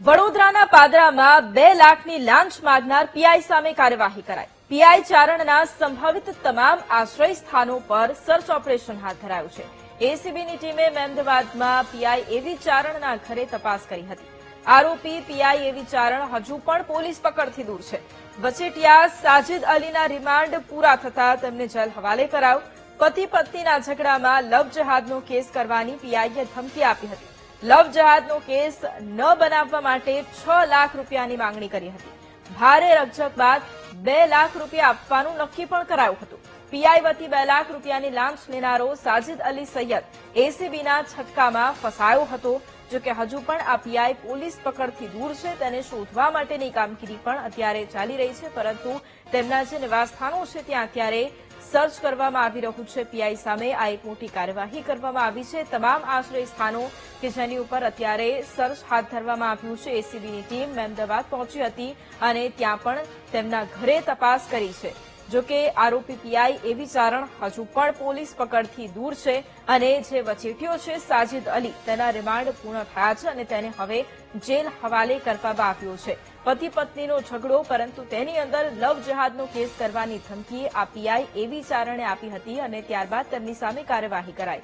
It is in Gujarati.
વડોદરાના પાદરામાં 2 લાખની લાંચ માંગનાર પીઆઈ સામે કાર્યવાહી કરાઈ। પીઆઈ ચારણના સંભવિત તમામ આશ્રય સ્થાનો પર સર્ચ ઓપરેશન હાથ ધરાયું છે। એસીબીની ટીમે મહેમદાવાદમાં પીઆઈ એવી ચારણના ઘરે તપાસ કરી હતી। આરોપી પીઆઈ એવી ચારણ હજુ પણ પોલીસ પકડથી દૂર છે। વચેટિયા સાજિદ અલીના રિમાન્ડ પૂરા થતા તેમને જેલ હવાલે કરાયો। પતિ પત્નીના ઝઘડામાં લવ જહાદનો કેસ કરવાની પીઆઈએ ધમકી આપી હતી। લવ જહાદનો કેસ ન બનાવવા માટે 6 લાખ રૂપિયાની માંગણી કરી હતી। ભારે રકઝક બાદ 2 લાખ રૂપિયા આપવાનું નક્કી પણ કરાયું હતું। પીઆઈ વતી 2 લાખ રૂપિયાની લાંચ લેનારો સાજિદ અલી સૈયદ એસીબીના છટકામાં ફસાયો હતો। જોકે હજુ પણ આ પીઆઈ પોલીસ પકડથી દૂર છે। તેને શોધવા માટેની કામગીરી પણ અત્યારે ચાલી રહી છે, પરંતુ તેમના જે નિવાસસ્થાનો છે ત્યાં અત્યારે સર્ચ કરવામાં આવી રહ્યું છે। પીઆઈ સામે આ એક મોટી કાર્યવાહી કરવામાં આવી છે। તમામ આશ્રય સ્થાનો કે જેની ઉપર અત્યારે સર્ચ હાથ ધરવામાં આવ્યું છે। એસીબીની ટીમ મહેમદાવાદ પહોંચી હતી અને ત્યાં પણ તેમના ઘરે તપાસ કરી છે। જોકે આરોપી પીઆઈ એવી ચારણ હજુ પણ પોલીસ પકડથી દૂર છે અને જે વચેટિયો છે સાજિદ અલી તેના રિમાન્ડ પૂર્ણ થયા છે અને તેને હવે જેલ હવાલે કરવામાં આવ્યો છે। પતિ પત્નીનો ઝઘડો, પરંતુ તેની અંદર લવ જહાદનો કેસ કરવાની ધમકી આ પીઆઈ એવી ચારણે આપી હતી અને ત્યારબાદ તેમની સામે કાર્યવાહી કરાઈ।